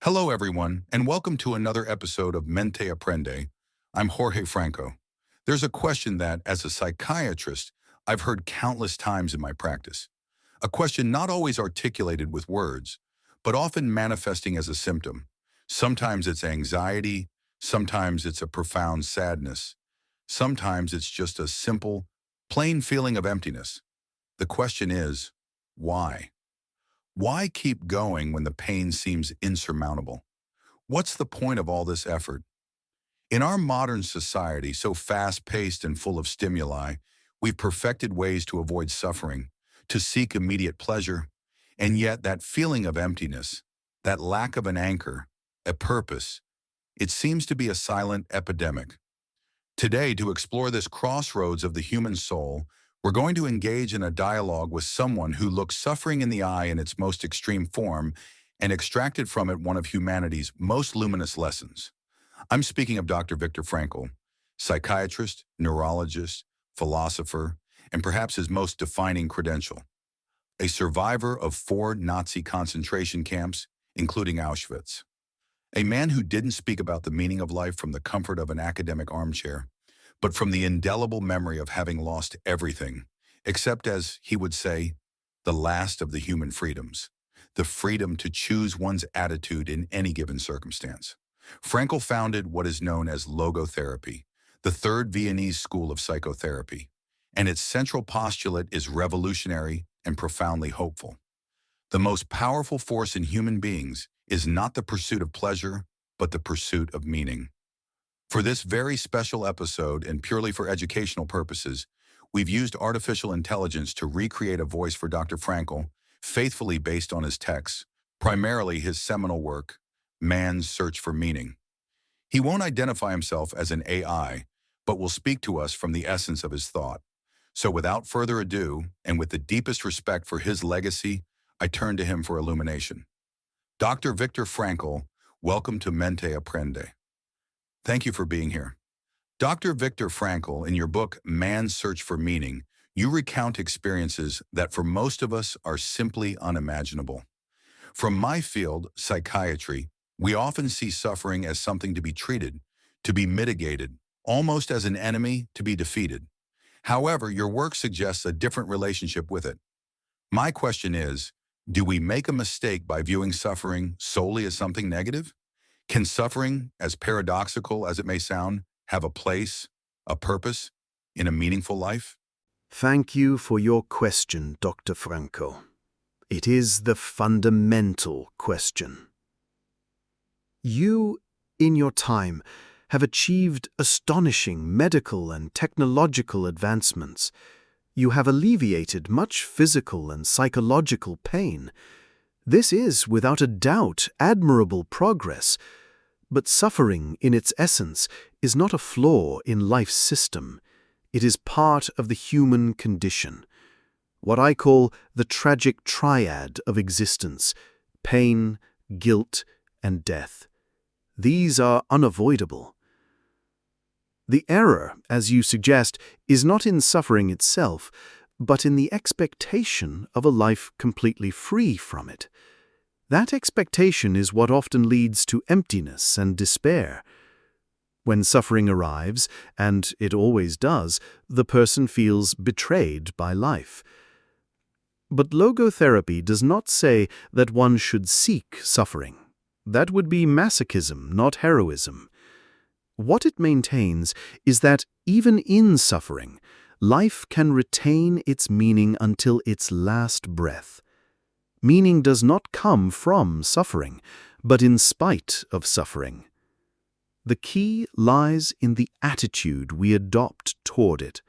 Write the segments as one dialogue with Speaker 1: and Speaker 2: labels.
Speaker 1: Hello, everyone, and welcome to another episode of Mente Aprende. I'm Jorge Franco. There's a question that, as a psychiatrist, I've heard countless times in my practice. A question not always articulated with words, but often manifesting as a symptom. Sometimes it's anxiety, sometimes it's a profound sadness, sometimes it's just a simple, plain feeling of emptiness. The question is, why? Why keep going when the pain seems insurmountable? What's the point of all this effort? In our modern society, so fast-paced and full of stimuli, we've perfected ways to avoid suffering, to seek immediate pleasure, and yet that feeling of emptiness, that lack of an anchor, a purpose, it seems to be a silent epidemic. Today, to explore this crossroads of the human soul, we're going to engage in a dialogue with someone who looks suffering in the eye in its most extreme form and extracted from it one of humanity's most luminous lessons. I'm speaking of Dr. Viktor Frankl, psychiatrist, neurologist, philosopher, and perhaps his most defining credential, a survivor of 4 Nazi concentration camps, including Auschwitz. A man who didn't speak about the meaning of life from the comfort of an academic armchair, but from the indelible memory of having lost everything, except, as he would say, the last of the human freedoms, the freedom to choose one's attitude in any given circumstance. Frankl founded what is known as logotherapy, the third Viennese school of psychotherapy, and its central postulate is revolutionary and profoundly hopeful. The most powerful force in human beings is not the pursuit of pleasure, but the pursuit of meaning. For this very special episode, and purely for educational purposes, we've used artificial intelligence to recreate a voice for Dr. Frankl, faithfully based on his texts, primarily his seminal work, Man's Search for Meaning. He won't identify himself as an AI, but will speak to us from the essence of his thought. So without further ado, and with the deepest respect for his legacy, I turn to him for illumination. Dr. Viktor Frankl, welcome to Mente Aprende. Thank you for being here. Dr. Viktor Frankl, in your book, Man's Search for Meaning, you recount experiences that for most of us are simply unimaginable. From my field, psychiatry, we often see suffering as something to be treated, to be mitigated, almost as an enemy to be defeated. However, your work suggests a different relationship with it. My question is, do we make a mistake by viewing suffering solely as something negative? Can suffering, as paradoxical as it may sound, have a place, a purpose, in a meaningful life?
Speaker 2: Thank you for your question, Dr. Franco. It is the fundamental question. You, in your time, have achieved astonishing medical and technological advancements. You have alleviated much physical and psychological pain. This is, without a doubt, admirable progress. But suffering, in its essence, is not a flaw in life's system. It is part of the human condition. What I call the tragic triad of existence: pain, guilt, and death. These are unavoidable. The error, as you suggest, is not in suffering itself, but in the expectation of a life completely free from it. That expectation is what often leads to emptiness and despair. When suffering arrives, and it always does, the person feels betrayed by life. But logotherapy does not say that one should seek suffering. That would be masochism, not heroism. What it maintains is that even in suffering, life can retain its meaning until its last breath. Meaning does not come from suffering, but in spite of suffering. The key lies in the attitude we adopt toward it.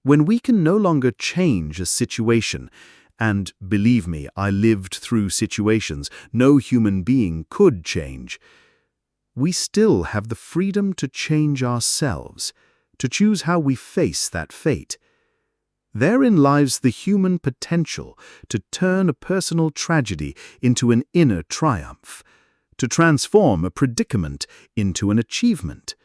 Speaker 2: When we can no longer change a situation, and believe me, I lived through situations no human being could change, we still have the freedom to change ourselves, to choose how we face that fate. Therein lies the human potential to turn a personal tragedy into an inner triumph, to transform a predicament into an achievement.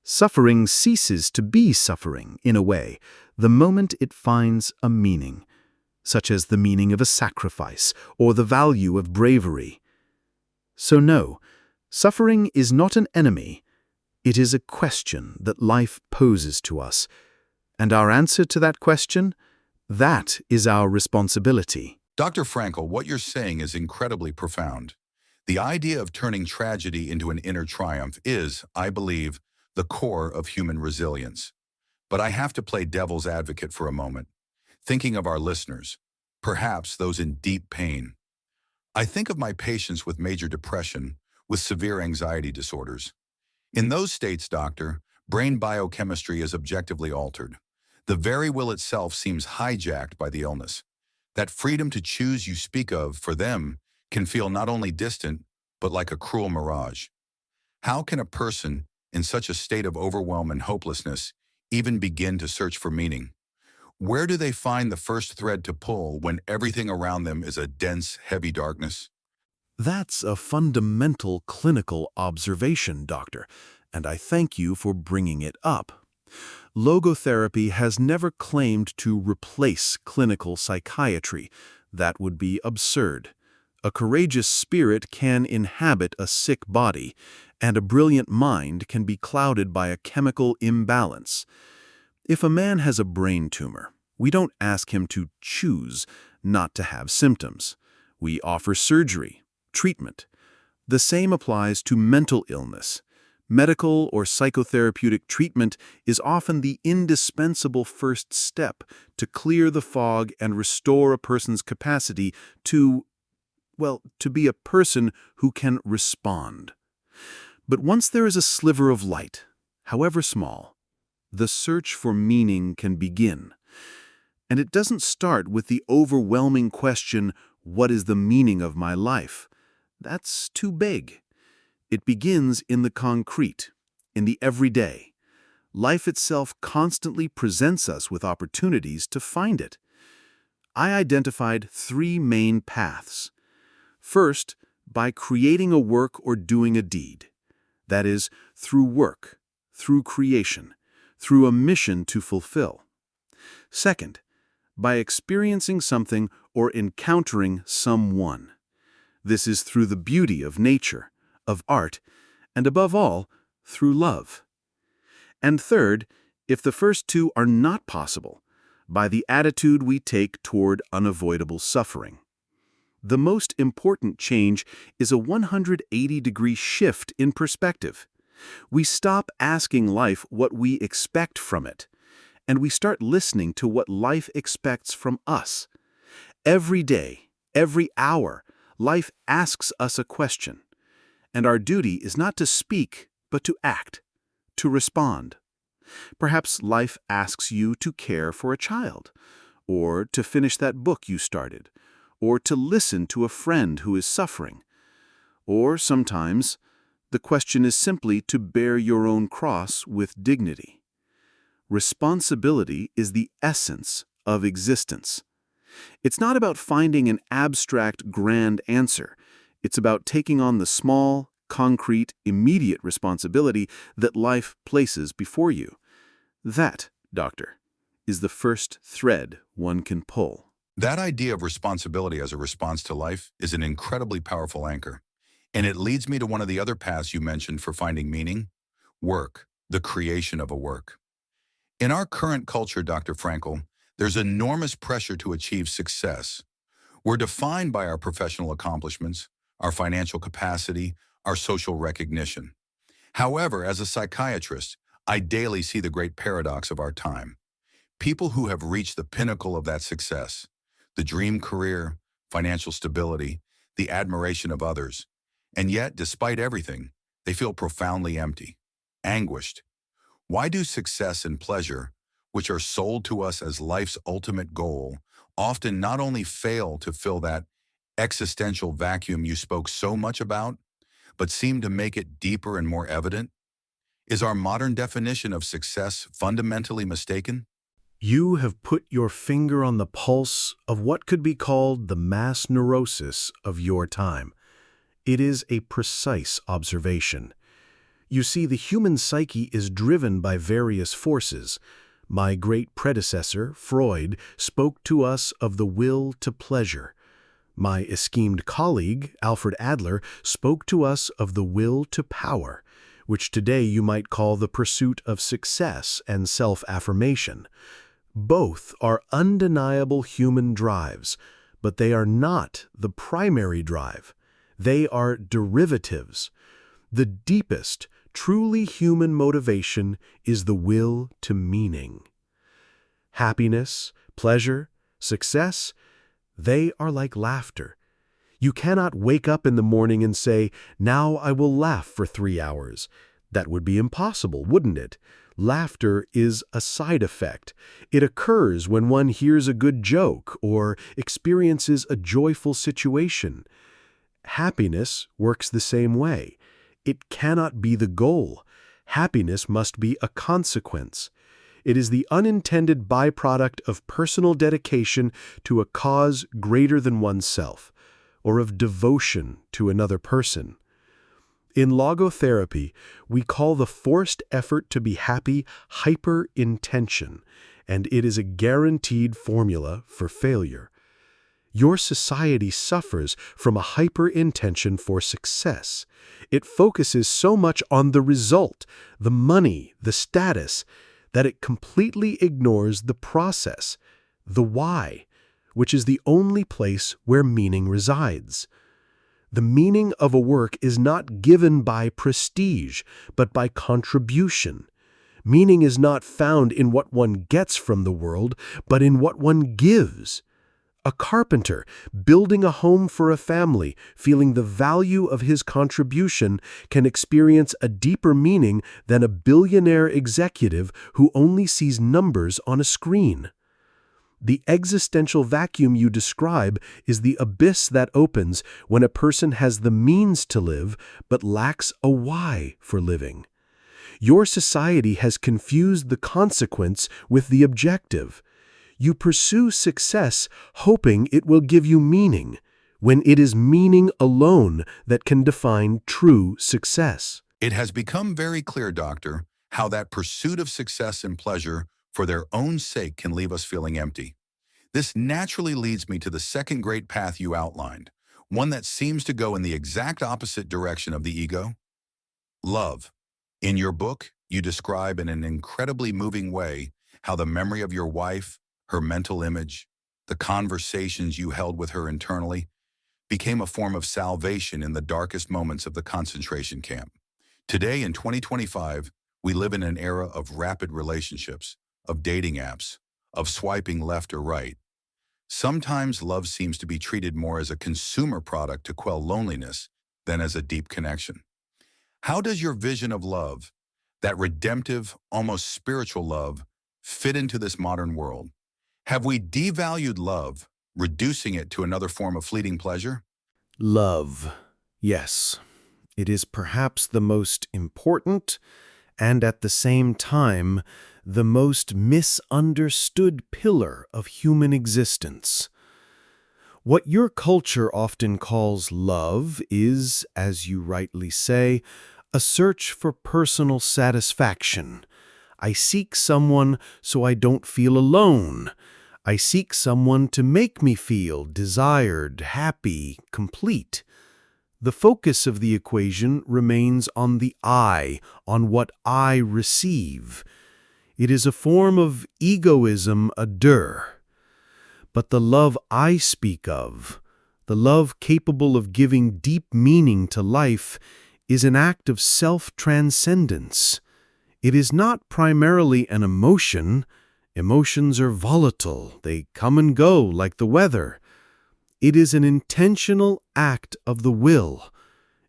Speaker 2: Suffering ceases to be suffering, in a way, the moment it finds a meaning, such as the meaning of a sacrifice or the value of bravery. So no, suffering is not an enemy. It is a question that life poses to us. And our answer to that question? That is our responsibility.
Speaker 1: Dr. Frankl, what you're saying is incredibly profound. The idea of turning tragedy into an inner triumph is, I believe, the core of human resilience. But I have to play devil's advocate for a moment, thinking of our listeners, perhaps those in deep pain. I think of my patients with major depression, with severe anxiety disorders. In those states, doctor, brain biochemistry is objectively altered. The very will itself seems hijacked by the illness. That freedom to choose you speak of, for them, can feel not only distant, but like a cruel mirage. How can a person, in such a state of overwhelm and hopelessness, even begin to search for meaning? Where do they find the first thread to pull when everything around them is a dense, heavy darkness?
Speaker 2: That's a fundamental clinical observation, doctor, and I thank you for bringing it up. Logotherapy has never claimed to replace clinical psychiatry. That would be absurd. A courageous spirit can inhabit a sick body, and a brilliant mind can be clouded by a chemical imbalance. If a man has a brain tumor, we don't ask him to choose not to have symptoms. We offer surgery, treatment. The same applies to mental illness. Medical or psychotherapeutic treatment is often the indispensable first step to clear the fog and restore a person's capacity to be a person who can respond. But once there is a sliver of light, however small, the search for meaning can begin. And it doesn't start with the overwhelming question, what is the meaning of my life? That's too big. It begins in the concrete, in the everyday. Life itself constantly presents us with opportunities to find it. I identified 3 main paths. First, by creating a work or doing a deed. That is, through work, through creation, through a mission to fulfill. Second, by experiencing something or encountering someone. This is through the beauty of nature, of art, and above all, through love. And third, if the first 2 are not possible, by the attitude we take toward unavoidable suffering. The most important change is a 180-degree shift in perspective. We stop asking life what we expect from it, and we start listening to what life expects from us. Every day, every hour, life asks us a question, and our duty is not to speak, but to act, to respond. Perhaps life asks you to care for a child, or to finish that book you started, or to listen to a friend who is suffering. Or sometimes, the question is simply to bear your own cross with dignity. Responsibility is the essence of existence. It's not about finding an abstract, grand answer. It's about taking on the small, concrete, immediate responsibility that life places before you. That, doctor, is the first thread one can pull.
Speaker 1: That idea of responsibility as a response to life is an incredibly powerful anchor. And it leads me to one of the other paths you mentioned for finding meaning: work, the creation of a work. In our current culture, Dr. Frankl, there's enormous pressure to achieve success. We're defined by our professional accomplishments, our financial capacity, our social recognition. However, as a psychiatrist, I daily see the great paradox of our time. People who have reached the pinnacle of that success, the dream career, financial stability, the admiration of others, and yet, despite everything, they feel profoundly empty, anguished. Why do success and pleasure, which are sold to us as life's ultimate goal, often not only fail to fill that existential vacuum you spoke so much about, but seem to make it deeper and more evident? Is our modern definition of success fundamentally mistaken?
Speaker 2: You have put your finger on the pulse of what could be called the mass neurosis of your time. It is a precise observation. You see, the human psyche is driven by various forces. My great predecessor, Freud, spoke to us of the will to pleasure. My esteemed colleague, Alfred Adler, spoke to us of the will to power, which today you might call the pursuit of success and self-affirmation. Both are undeniable human drives, but they are not the primary drive. They are derivatives. The deepest, truly human motivation is the will to meaning. Happiness, pleasure, success, they are like laughter. You cannot wake up in the morning and say, "Now I will laugh for 3 hours." That would be impossible, wouldn't it? Laughter is a side effect. It occurs when one hears a good joke or experiences a joyful situation. Happiness works the same way. It cannot be the goal. Happiness must be a consequence. It is the unintended byproduct of personal dedication to a cause greater than oneself, or of devotion to another person. In logotherapy, we call the forced effort to be happy hyper-intention, and it is a guaranteed formula for failure. Your society suffers from a hyper-intention for success. It focuses so much on the result, the money, the status, that it completely ignores the process, the why, which is the only place where meaning resides. The meaning of a work is not given by prestige, but by contribution. Meaning is not found in what one gets from the world, but in what one gives. A carpenter, building a home for a family, feeling the value of his contribution, can experience a deeper meaning than a billionaire executive who only sees numbers on a screen. The existential vacuum you describe is the abyss that opens when a person has the means to live but lacks a why for living. Your society has confused the consequence with the objective. You pursue success hoping it will give you meaning, when it is meaning alone that can define true success.
Speaker 1: It has become very clear, Doctor, how that pursuit of success and pleasure for their own sake can leave us feeling empty. This naturally leads me to the second great path you outlined, one that seems to go in the exact opposite direction of the ego: love. In your book, you describe in an incredibly moving way how the memory of your wife, her mental image, the conversations you held with her internally, became a form of salvation in the darkest moments of the concentration camp. Today, in 2025, we live in an era of rapid relationships, of dating apps, of swiping left or right. Sometimes love seems to be treated more as a consumer product to quell loneliness than as a deep connection. How does your vision of love, that redemptive, almost spiritual love, fit into this modern world? Have we devalued love, reducing it to another form of fleeting pleasure?
Speaker 2: Love. Yes, it is perhaps the most important and at the same time the most misunderstood pillar of human existence. What your culture often calls love is, as you rightly say, a search for personal satisfaction. I seek someone so I don't feel alone. I seek someone to make me feel desired, happy, complete. The focus of the equation remains on the I, on what I receive. It is a form of egoism à deux. But the love I speak of, the love capable of giving deep meaning to life, is an act of self-transcendence. It is not primarily an emotion. Emotions are volatile. They come and go like the weather. It is an intentional act of the will.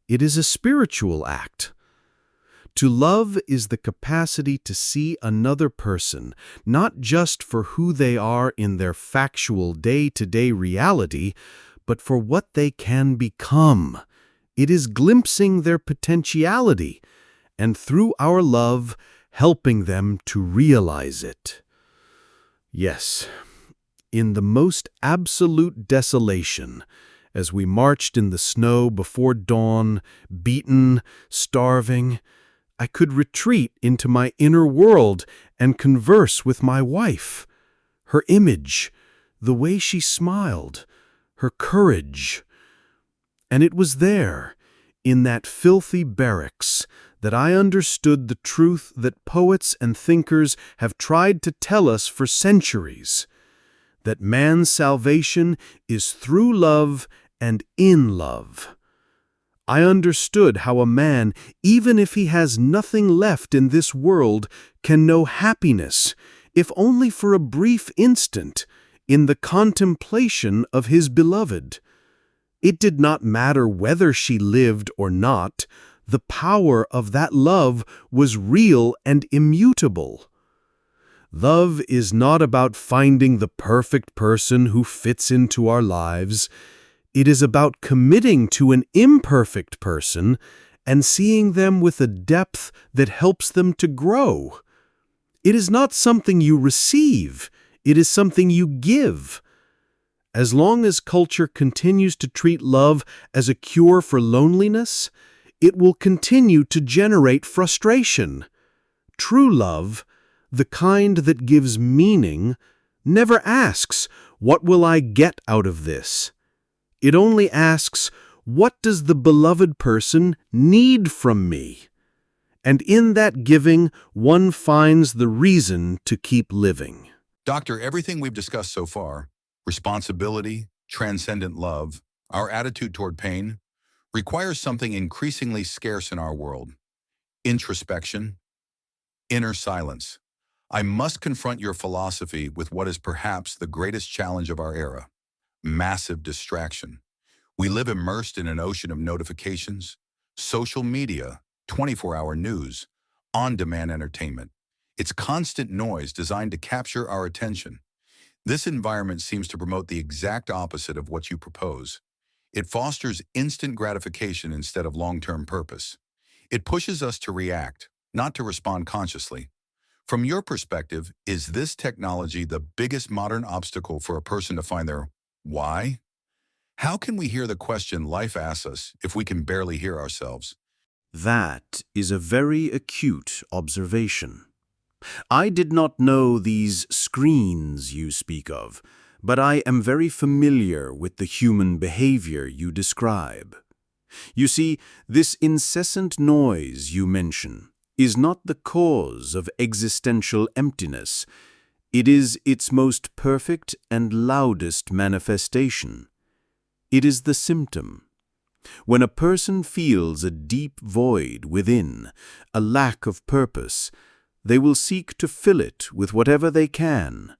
Speaker 2: It is a spiritual act. To love is the capacity to see another person, not just for who they are in their factual day-to-day reality, but for what they can become. It is glimpsing their potentiality, and through our love, helping them to realize it. Yes, in the most absolute desolation, as we marched in the snow before dawn, beaten, starving, I could retreat into my inner world and converse with my wife. Her image, the way she smiled, her courage. And it was there, in that filthy barracks, that I understood the truth that poets and thinkers have tried to tell us for centuries, that man's salvation is through love and in love. I understood how a man, even if he has nothing left in this world, can know happiness, if only for a brief instant, in the contemplation of his beloved. It did not matter whether she lived or not, the power of that love was real and immutable. Love is not about finding the perfect person who fits into our lives. It is about committing to an imperfect person and seeing them with a depth that helps them to grow. It is not something you receive, it is something you give. As long as culture continues to treat love as a cure for loneliness, it will continue to generate frustration. True love, the kind that gives meaning, never asks, "What will I get out of this?" It only asks, "What does the beloved person need from me?" And in that giving, one finds the reason to keep living.
Speaker 1: Doctor, everything we've discussed so far, responsibility, transcendent love, our attitude toward pain, requires something increasingly scarce in our world: introspection, inner silence. I must confront your philosophy with what is perhaps the greatest challenge of our era: massive distraction. We live immersed in an ocean of notifications, social media, 24-hour news, on-demand entertainment. It's constant noise designed to capture our attention. This environment seems to promote the exact opposite of what you propose. It fosters instant gratification instead of long-term purpose. It pushes us to react, not to respond consciously. From your perspective, is this technology the biggest modern obstacle for a person to find their why? How can we hear the question life asks us if we can barely hear ourselves?
Speaker 2: That is a very acute observation. I did not know these screens you speak of, but I am very familiar with the human behavior you describe. You see, this incessant noise you mention is not the cause of existential emptiness. It is its most perfect and loudest manifestation. It is the symptom. When a person feels a deep void within, a lack of purpose, they will seek to fill it with whatever they can.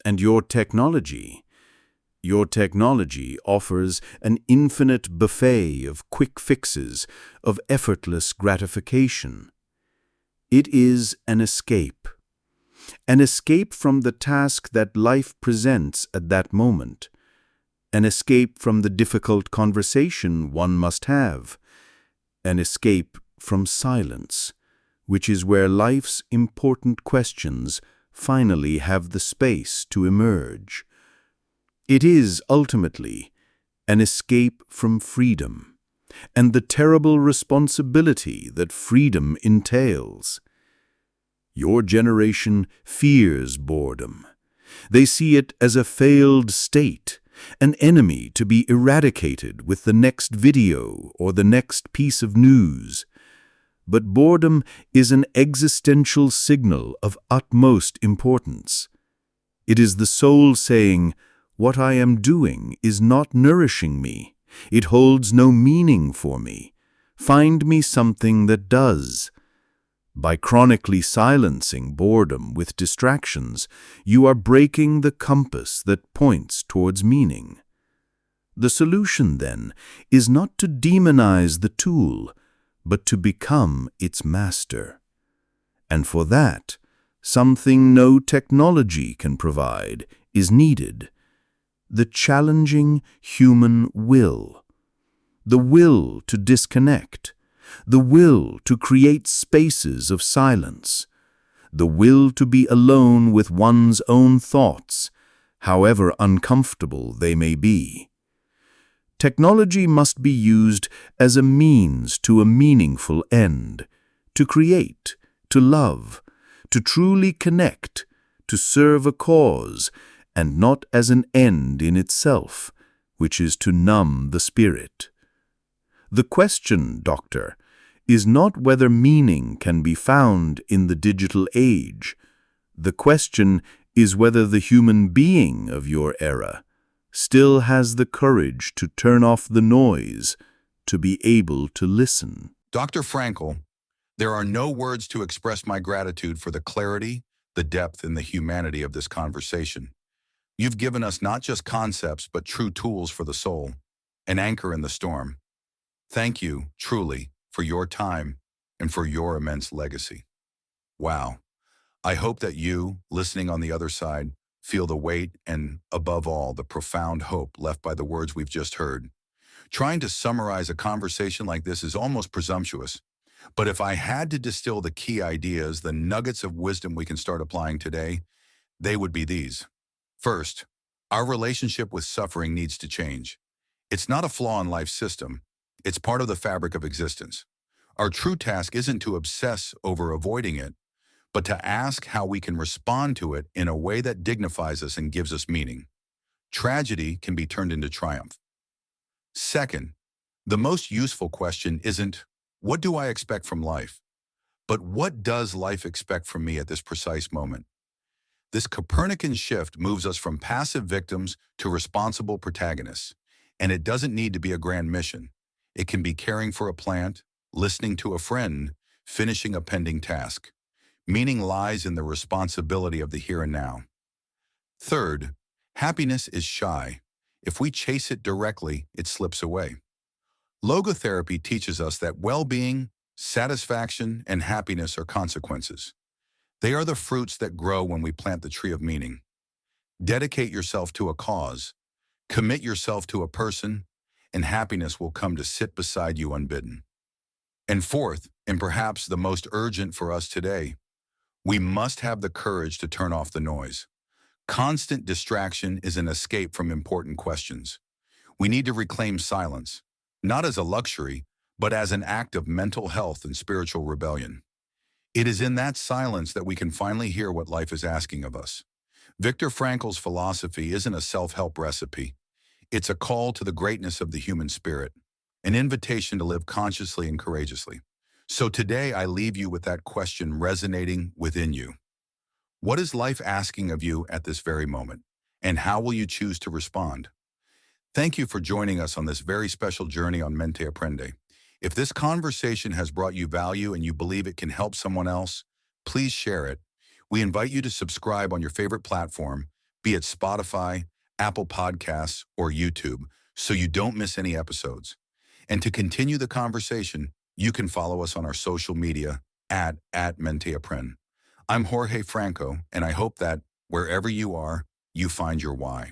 Speaker 2: And your technology offers an infinite buffet of quick fixes, of effortless gratification. It is an escape from the task that life presents at that moment, an escape from the difficult conversation one must have, an escape from silence, which is where life's important questions finally have the space to emerge. It is, ultimately, an escape from freedom, and the terrible responsibility that freedom entails. Your generation fears boredom. They see it as a failed state, an enemy to be eradicated with the next video or the next piece of news. But boredom is an existential signal of utmost importance. It is the soul saying, "What I am doing is not nourishing me. It holds no meaning for me. Find me something that does." By chronically silencing boredom with distractions, you are breaking the compass that points towards meaning. The solution, then, is not to demonize the tool, but to become its master. And for that, something no technology can provide is needed: the challenging human will. The will to disconnect, the will to create spaces of silence, the will to be alone with one's own thoughts, however uncomfortable they may be. Technology must be used as a means to a meaningful end, to create, to love, to truly connect, to serve a cause, and not as an end in itself,
Speaker 3: which is to numb the spirit. The question, doctor, is not whether meaning can be found in the digital age. The question is whether the human being of your era still has the courage to turn off the noise, to be able to listen.
Speaker 1: Dr. Frankl, there are no words to express my gratitude for the clarity, the depth, and the humanity of this conversation. You've given us not just concepts, but true tools for the soul, an anchor in the storm. Thank you, truly, for your time and for your immense legacy. Wow. I hope that you, listening on the other side, feel the weight and, above all, the profound hope left by the words we've just heard. Trying to summarize a conversation like this is almost presumptuous, but if I had to distill the key ideas, the nuggets of wisdom we can start applying today, they would be these. First, our relationship with suffering needs to change. It's not a flaw in life's system. It's part of the fabric of existence. Our true task isn't to obsess over avoiding it, but to ask how we can respond to it in a way that dignifies us and gives us meaning. Tragedy can be turned into triumph. Second, the most useful question isn't, what do I expect from life? But what does life expect from me at this precise moment? This Copernican shift moves us from passive victims to responsible protagonists, and it doesn't need to be a grand mission. It can be caring for a plant, listening to a friend, finishing a pending task. Meaning lies in the responsibility of the here and now. Third, happiness is shy. If we chase it directly, it slips away. Logotherapy teaches us that well-being, satisfaction, and happiness are consequences. They are the fruits that grow when we plant the tree of meaning. Dedicate yourself to a cause, commit yourself to a person, and happiness will come to sit beside you unbidden. And fourth, and perhaps the most urgent for us today, we must have the courage to turn off the noise. Constant distraction is an escape from important questions. We need to reclaim silence, not as a luxury, but as an act of mental health and spiritual rebellion. It is in that silence that we can finally hear what life is asking of us. Viktor Frankl's philosophy isn't a self-help recipe. It's a call to the greatness of the human spirit, an invitation to live consciously and courageously. So today I leave you with that question resonating within you. What is life asking of you at this very moment? And how will you choose to respond? Thank you for joining us on this very special journey on Mente Aprende. If this conversation has brought you value and you believe it can help someone else, please share it. We invite you to subscribe on your favorite platform, be it Spotify, Apple Podcasts, or YouTube, so you don't miss any episodes. And to continue the conversation, you can follow us on our social media at Mente Aprende. I'm Jorge Franco, and I hope that wherever you are, you find your why.